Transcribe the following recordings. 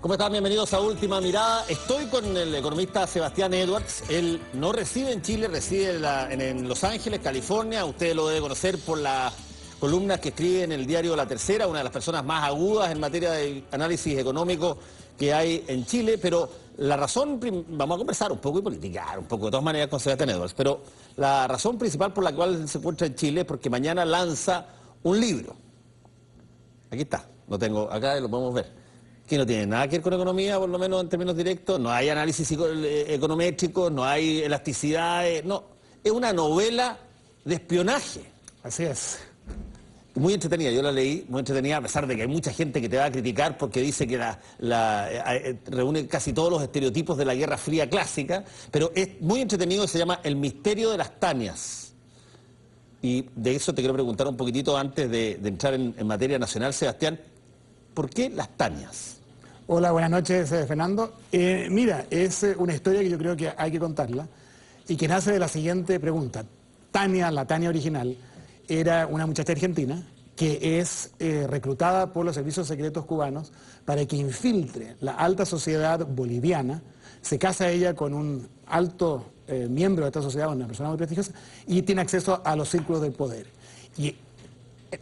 ¿Cómo están? Bienvenidos a Última Mirada. Estoy con el economista Sebastián Edwards. Él no reside en Chile, reside en Los Ángeles, California. Usted lo debe conocer por las columnas que escribe en el diario La Tercera, una de las personas más agudas en materia de análisis económico que hay en Chile. Pero la razón, vamos a conversar un poco y politicar un poco, de todas maneras, con Sebastián Edwards. Pero la razón principal por la cual se encuentra en Chile es porque mañana lanza un libro. Aquí está, lo tengo acá y lo podemos ver. Que no tiene nada que ver con economía, por lo menos en términos directos, no hay análisis econométrico, no hay elasticidades, no, es una novela de espionaje. Así es. Muy entretenida, yo la leí, muy entretenida, a pesar de que hay mucha gente que te va a criticar porque dice que reúne casi todos los estereotipos de la Guerra Fría clásica, pero es muy entretenido y se llama El misterio de las Tanias. Y de eso te quiero preguntar un poquitito antes de entrar en materia nacional, Sebastián, ¿por qué las Tanias? Hola, buenas noches, Fernando. Mira, es una historia que yo creo que hay que contarla y que nace de la siguiente pregunta. Tania, la Tania original, era una muchacha argentina que es reclutada por los servicios secretos cubanos para que infiltre la alta sociedad boliviana. Se casa ella con un alto miembro de esta sociedad, una persona muy prestigiosa, y tiene acceso a los círculos del poder. Y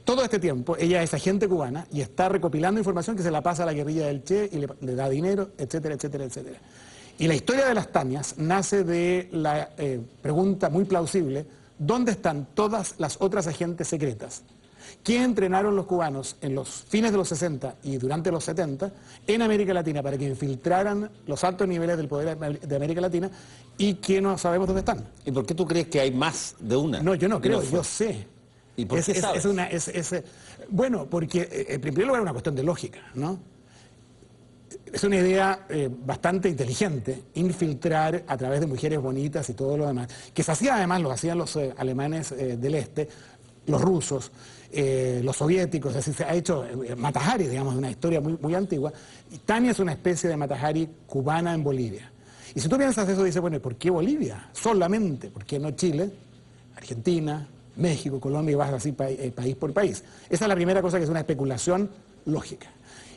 todo este tiempo ella es agente cubana y está recopilando información que se la pasa a la guerrilla del Che y le da dinero, etcétera, etcétera, etcétera. Y la historia de las Tanias nace de la pregunta muy plausible: ¿dónde están todas las otras agentes secretas que entrenaron los cubanos en los fines de los 60 y durante los 70 en América Latina para que infiltraran los altos niveles del poder de América Latina y que no sabemos dónde están? ¿Y por qué tú crees que hay más de una? No, yo no creo, yo sé. ¿Y por qué sabes? Bueno, porque en primer lugar es una cuestión de lógica, ¿no? Es una idea bastante inteligente infiltrar a través de mujeres bonitas y todo lo demás, que se hacía además, lo hacían los alemanes del este, los rusos, los soviéticos, así se ha hecho Mata Hari, digamos, una historia muy, muy antigua. Y Tania es una especie de Mata Hari cubana en Bolivia. Y si tú piensas eso, dices, bueno, ¿por qué Bolivia? Solamente, ¿por qué no Chile, Argentina, México, Colombia, y vas así país por país? Esa es la primera cosa, que es una especulación lógica.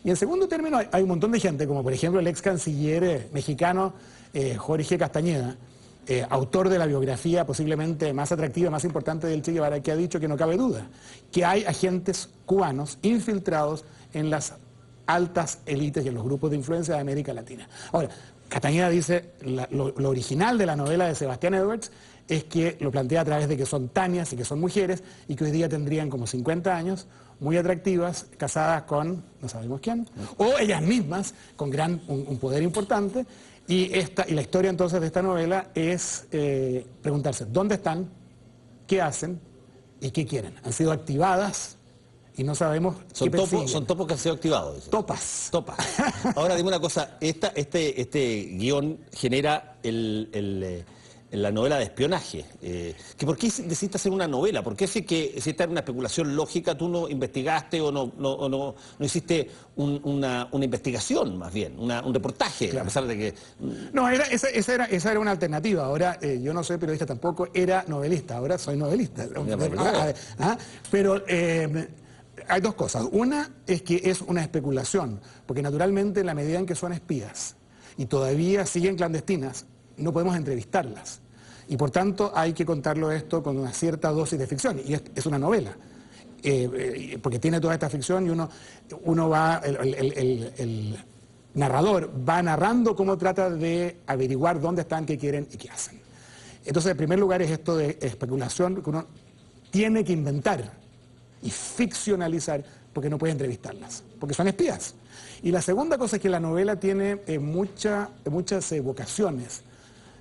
Y en segundo término, hay un montón de gente, como por ejemplo el ex canciller mexicano Jorge Castañeda, autor de la biografía posiblemente más atractiva, más importante del Che Guevara, que ha dicho que no cabe duda que hay agentes cubanos infiltrados en las altas élites y en los grupos de influencia de América Latina. Ahora, Castañeda dice, lo original de la novela de Sebastián Edwards es que lo plantea a través de que son tanias y que son mujeres y que hoy día tendrían como 50 años, muy atractivas, casadas con no sabemos quién, o ellas mismas con un poder importante. Y la historia entonces de esta novela es preguntarse dónde están, qué hacen y qué quieren. Han sido activadas y no sabemos qué persiguen. Son topos que han sido activados. Dice. Topas. Topas. Ahora dime una cosa, este guión genera la novela de espionaje. ¿Por qué decidiste hacer una novela? ¿Por qué si esta era una especulación lógica, tú no investigaste o no hiciste una investigación, más bien, un reportaje, claro, a pesar de que... No, esa era una alternativa. Ahora, yo no soy periodista tampoco, era novelista, ahora soy novelista. Pero hay dos cosas. Una es que es una especulación, porque naturalmente en la medida en que son espías y todavía siguen clandestinas, no podemos entrevistarlas. Y por tanto hay que contarlo esto con una cierta dosis de ficción. Y es una novela. Porque tiene toda esta ficción y uno va, el narrador va narrando cómo trata de averiguar dónde están, qué quieren y qué hacen. Entonces, en primer lugar, es esto de especulación que uno tiene que inventar y ficcionalizar porque no puede entrevistarlas, porque son espías. Y la segunda cosa es que la novela tiene muchas evocaciones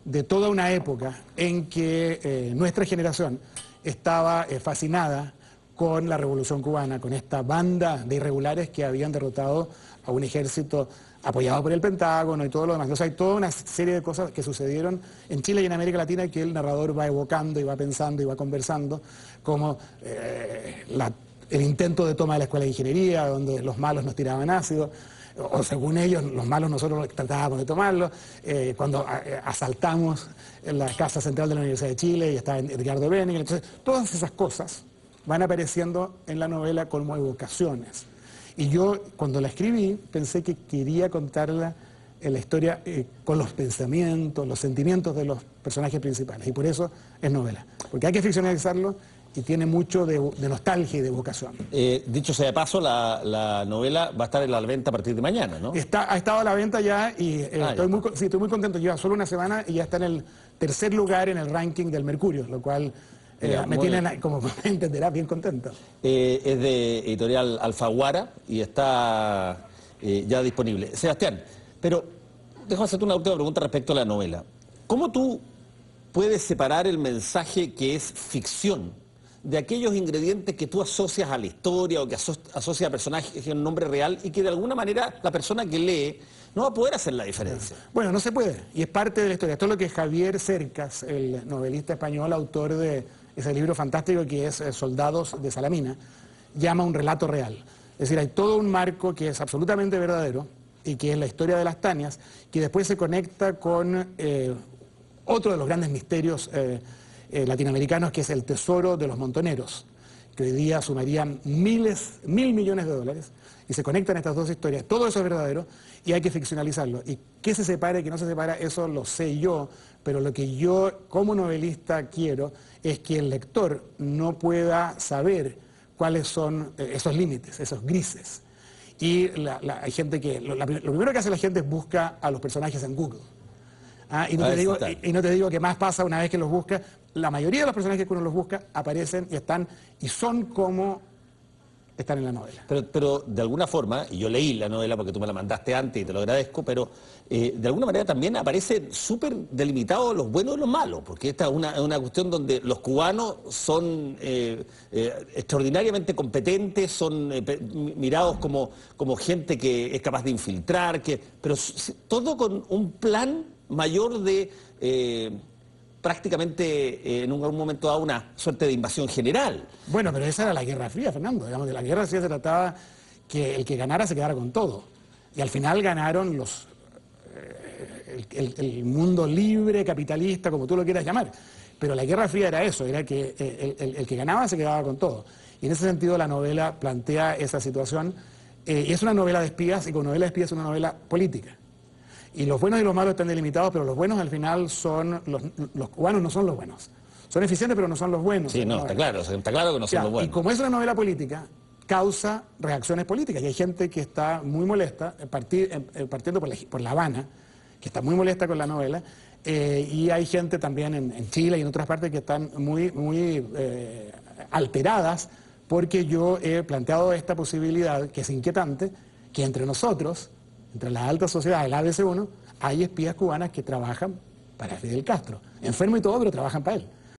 de toda una época en que nuestra generación estaba fascinada con la Revolución Cubana, con esta banda de irregulares que habían derrotado a un ejército apoyado por el Pentágono y todo lo demás. Entonces hay toda una serie de cosas que sucedieron en Chile y en América Latina que el narrador va evocando y va pensando y va conversando, como el intento de toma de la Escuela de Ingeniería, donde los malos nos tiraban ácido, o según ellos, los malos nosotros tratábamos de tomarlo, cuando asaltamos en la Casa Central de la Universidad de Chile y estaba Edgardo Benning. Entonces, todas esas cosas van apareciendo en la novela como evocaciones. Y yo, cuando la escribí, pensé que quería contarla en la historia con los pensamientos, los sentimientos de los personajes principales. Y por eso es novela. Porque hay que ficcionalizarlo y tiene mucho de nostalgia y de vocación. Dicho sea de paso, la novela va a estar en la venta a partir de mañana, ¿no? Ha estado a la venta ya y estoy muy contento. Lleva solo una semana y ya está en el tercer lugar en el ranking del Mercurio, lo cual me tiene, como entenderás, bien contento. Es de editorial Alfaguara y está ya disponible. Sebastián, pero déjame hacerte una última pregunta respecto a la novela. ¿Cómo tú puedes separar el mensaje que es ficción de aquellos ingredientes que tú asocias a la historia o que asocias a personajes en un nombre real y que de alguna manera la persona que lee no va a poder hacer la diferencia? Bueno, no se puede, y es parte de la historia. Esto es lo que Javier Cercas, el novelista español, autor de ese libro fantástico que es Soldados de Salamina, llama un relato real. Es decir, hay todo un marco que es absolutamente verdadero y que es la historia de las Tanias, que después se conecta con otro de los grandes misterios latinoamericanos, que es el tesoro de los montoneros, que hoy día sumarían mil millones de dólares, y se conectan estas dos historias. Todo eso es verdadero y hay que ficcionalizarlo. Y qué se separa y qué no se separa, eso lo sé yo, pero lo que yo como novelista quiero es que el lector no pueda saber cuáles son esos límites, esos grises. Y hay gente que, lo primero que hace la gente es busca a los personajes en Google. Y no te digo que más pasa una vez que los busca. La mayoría de los personajes que uno los busca aparecen y son como están en la novela. Pero de alguna forma, y yo leí la novela porque tú me la mandaste antes y te lo agradezco, pero de alguna manera también aparecen súper delimitados los buenos y los malos, porque esta es una cuestión donde los cubanos son extraordinariamente competentes, son mirados como gente que es capaz de infiltrar, pero todo con un plan mayor de prácticamente en un momento dado una suerte de invasión general. Bueno, pero esa era la Guerra Fría, Fernando. Digamos, de la Guerra Fría se trataba que el que ganara se quedara con todo. Y al final ganaron el mundo libre, capitalista, como tú lo quieras llamar. Pero la Guerra Fría era eso, era que el que ganaba se quedaba con todo. Y en ese sentido la novela plantea esa situación. Y es una novela de espías, y como novela de espías es una novela política. Y los buenos y los malos están delimitados, pero los buenos al final son, los cubanos no son los buenos. Son eficientes, pero no son los buenos. Sí, no, está claro que no son los buenos. Y como es una novela política, causa reacciones políticas. Y hay gente que está muy molesta, partiendo por La Habana, que está muy molesta con la novela, y hay gente también en Chile y en otras partes que están muy alteradas porque yo he planteado esta posibilidad, que es inquietante, que entre nosotros, entre la alta sociedad, el ABC1, hay espías cubanas que trabajan para Fidel Castro. Enfermo y todo, pero trabajan para él.